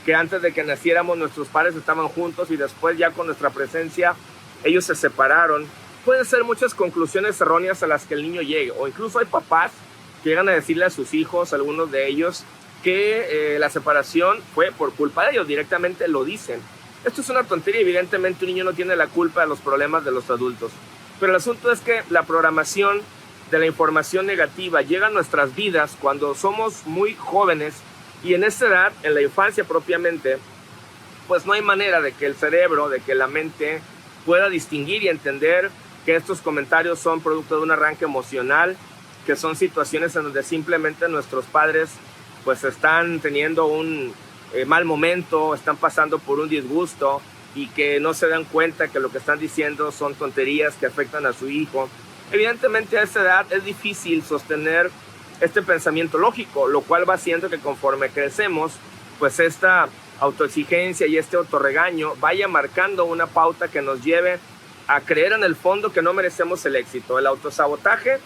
que antes de que naciéramos nuestros padres estaban juntos y después ya con nuestra presencia ellos se separaron. Pueden ser muchas conclusiones erróneas a las que el niño llegue, o incluso hay papás que llegan a decirle a sus hijos, algunos de ellos, que la separación fue por culpa de ellos, directamente lo dicen. Esto es una tontería, evidentemente un niño no tiene la culpa de los problemas de los adultos, pero el asunto es que la programación de la información negativa llega a nuestras vidas cuando somos muy jóvenes y en esa edad, en la infancia propiamente, pues no hay manera de que el cerebro, de que la mente pueda distinguir y entender que estos comentarios son producto de un arranque emocional, que son situaciones en donde simplemente nuestros padres pues están teniendo un mal momento, están pasando por un disgusto y que no se dan cuenta que lo que están diciendo son tonterías que afectan a su hijo. Evidentemente a esa edad es difícil sostener este pensamiento lógico, lo cual va haciendo que conforme crecemos, pues esta autoexigencia y este autorregaño vaya marcando una pauta que nos lleve a creer en el fondo que no merecemos el éxito. El autosabotaje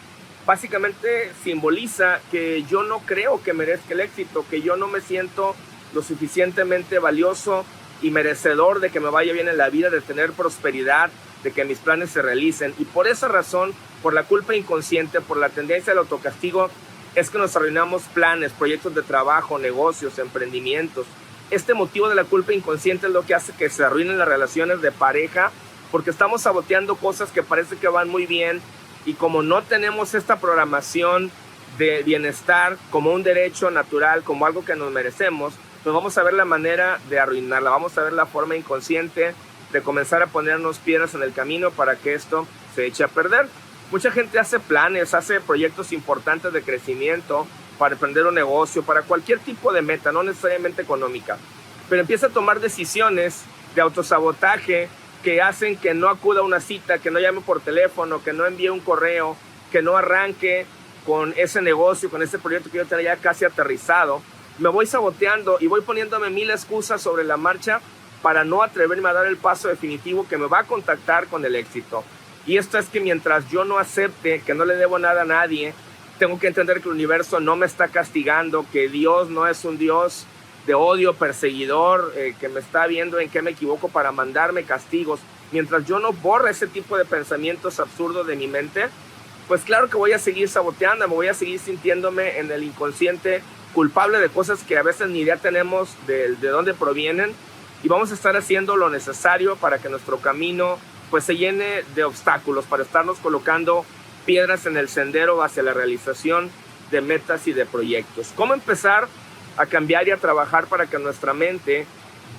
básicamente simboliza que yo no creo que merezca el éxito, que yo no me siento lo suficientemente valioso y merecedor de que me vaya bien en la vida, de tener prosperidad, de que mis planes se realicen. Y por esa razón, por la culpa inconsciente, por la tendencia al autocastigo, es que nos arruinamos planes, proyectos de trabajo, negocios, emprendimientos. Este motivo de la culpa inconsciente es lo que hace que se arruinen las relaciones de pareja, porque estamos saboteando cosas que parece que van muy bien, y como no tenemos esta programación de bienestar como un derecho natural, como algo que nos merecemos, pues vamos a ver la manera de arruinarla, vamos a ver la forma inconsciente de comenzar a ponernos piedras en el camino para que esto se eche a perder. Mucha gente hace planes, hace proyectos importantes de crecimiento para emprender un negocio, para cualquier tipo de meta, no necesariamente económica, pero empieza a tomar decisiones de autosabotaje que hacen que no acuda a una cita, que no llame por teléfono, que no envíe un correo, que no arranque con ese negocio, con ese proyecto que yo tenía ya casi aterrizado. Me voy saboteando y voy poniéndome 1000 excusas sobre la marcha para no atreverme a dar el paso definitivo que me va a contactar con el éxito. Y esto es que mientras yo no acepte que no le debo nada a nadie, tengo que entender que el universo no me está castigando, que Dios no es un Dios de odio, perseguidor, que me está viendo en qué me equivoco para mandarme castigos. Mientras yo no borre ese tipo de pensamientos absurdos de mi mente, pues claro que voy a seguir saboteando, me voy a seguir sintiéndome en el inconsciente culpable de cosas que a veces ni idea tenemos de dónde provienen, y vamos a estar haciendo lo necesario para que nuestro camino pues se llene de obstáculos, para estarnos colocando piedras en el sendero hacia la realización de metas y de proyectos. ¿Cómo empezar a cambiar y a trabajar para que nuestra mente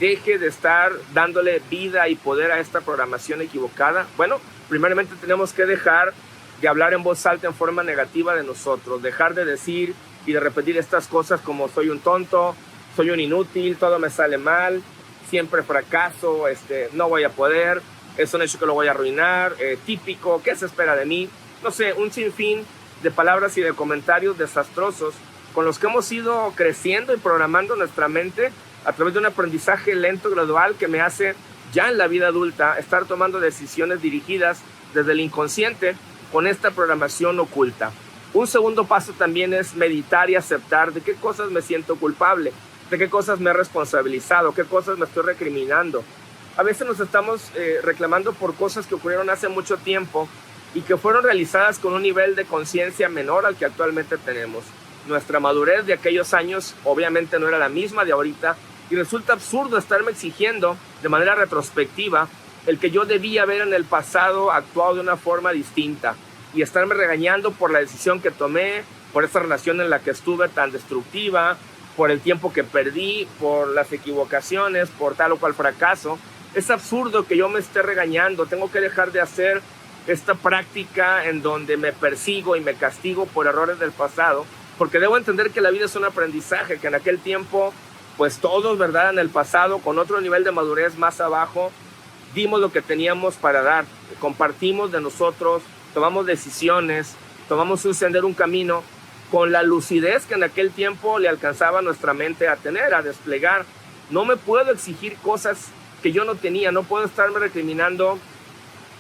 deje de estar dándole vida y poder a esta programación equivocada? Bueno, primeramente tenemos que dejar de hablar en voz alta en forma negativa de nosotros, dejar de decir y de repetir estas cosas como soy un tonto, soy un inútil, todo me sale mal, siempre fracaso, no voy a poder, es un hecho que lo voy a arruinar, típico, ¿qué se espera de mí? No sé, un sinfín de palabras y de comentarios desastrosos con los que hemos ido creciendo y programando nuestra mente a través de un aprendizaje lento, gradual, que me hace ya en la vida adulta estar tomando decisiones dirigidas desde el inconsciente con esta programación oculta. Un segundo paso también es meditar y aceptar de qué cosas me siento culpable, de qué cosas me he responsabilizado, qué cosas me estoy recriminando. A veces nos estamos reclamando por cosas que ocurrieron hace mucho tiempo y que fueron realizadas con un nivel de conciencia menor al que actualmente tenemos. Nuestra madurez de aquellos años obviamente no era la misma de ahorita, y resulta absurdo estarme exigiendo de manera retrospectiva el que yo debía haber en el pasado actuado de una forma distinta, y estarme regañando por la decisión que tomé, por esa relación en la que estuve tan destructiva, por el tiempo que perdí, por las equivocaciones, por tal o cual fracaso. Es absurdo que yo me esté regañando. Tengo que dejar de hacer esta práctica en donde me persigo y me castigo por errores del pasado, porque debo entender que la vida es un aprendizaje, que en aquel tiempo, pues todos, ¿verdad?, en el pasado, con otro nivel de madurez más abajo, dimos lo que teníamos para dar, compartimos de nosotros, tomamos decisiones, tomamos un sendero, un camino, con la lucidez que en aquel tiempo le alcanzaba nuestra mente a tener, a desplegar. No me puedo exigir cosas que yo no tenía, no puedo estarme recriminando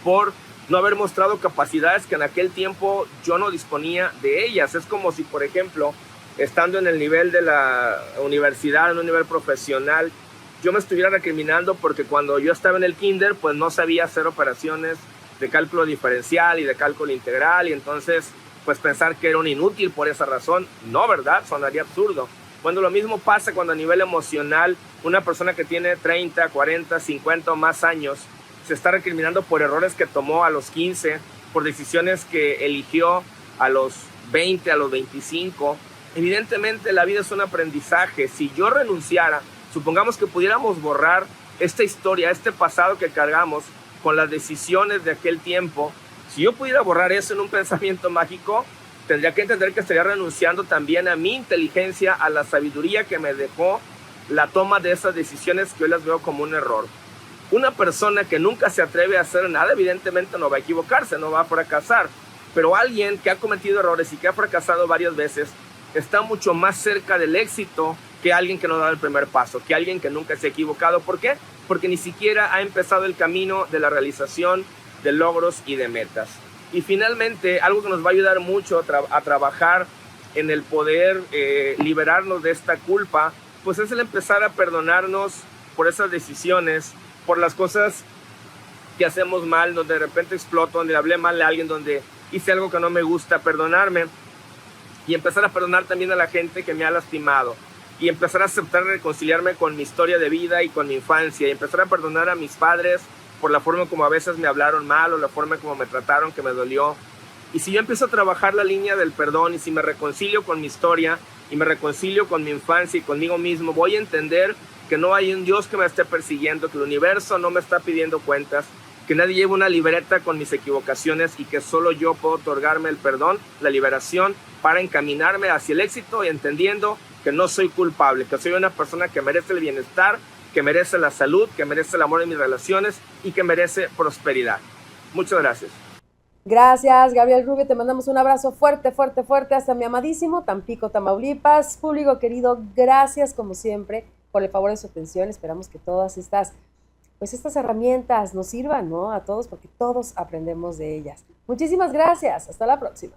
por no haber mostrado capacidades que en aquel tiempo yo no disponía de ellas. Es como si, por ejemplo, estando en el nivel de la universidad, en un nivel profesional, yo me estuviera recriminando porque cuando yo estaba en el kinder, pues no sabía hacer operaciones de cálculo diferencial y de cálculo integral, y entonces pues pensar que era un inútil por esa razón, no, ¿verdad? Sonaría absurdo. Cuando lo mismo pasa cuando a nivel emocional una persona que tiene 30, 40, 50 o más años se está recriminando por errores que tomó a los 15, por decisiones que eligió a los 20, a los 25. Evidentemente la vida es un aprendizaje. Si yo renunciara, supongamos que pudiéramos borrar esta historia, este pasado que cargamos con las decisiones de aquel tiempo, si yo pudiera borrar eso en un pensamiento mágico, tendría que entender que estaría renunciando también a mi inteligencia, a la sabiduría que me dejó la toma de esas decisiones que hoy las veo como un error. Una persona que nunca se atreve a hacer nada, evidentemente no va a equivocarse, no va a fracasar. pero alguien que ha cometido errores y que ha fracasado varias veces está mucho más cerca del éxito que alguien que no da el primer paso, que alguien que nunca se ha equivocado. ¿Por qué? Porque ni siquiera ha empezado el camino de la realización de logros y de metas. Y finalmente, algo que nos va a ayudar mucho a trabajar en el poder liberarnos de esta culpa, pues es el empezar a perdonarnos por esas decisiones, por las cosas que hacemos mal, donde de repente exploto, donde hablé mal de alguien, donde hice algo que no me gusta, perdonarme y empezar a perdonar también a la gente que me ha lastimado y empezar a aceptar y reconciliarme con mi historia de vida y con mi infancia y empezar a perdonar a mis padres por la forma como a veces me hablaron mal o la forma como me trataron que me dolió. Y si yo empiezo a trabajar la línea del perdón y si me reconcilio con mi historia y me reconcilio con mi infancia y conmigo mismo, voy a entender que no hay un Dios que me esté persiguiendo, que el universo no me está pidiendo cuentas, que nadie lleva una libreta con mis equivocaciones y que solo yo puedo otorgarme el perdón, la liberación, para encaminarme hacia el éxito y entendiendo que no soy culpable, que soy una persona que merece el bienestar, que merece la salud, que merece el amor en mis relaciones y que merece prosperidad. Muchas gracias. Gracias, Gabriel Rubio. Te mandamos un abrazo fuerte, fuerte, fuerte hasta mi amadísimo Tampico, Tamaulipas. Público querido, gracias como siempre por el favor de su atención. Esperamos que todas estas herramientas nos sirvan, ¿no? A todos, porque todos aprendemos de ellas. Muchísimas gracias. Hasta la próxima.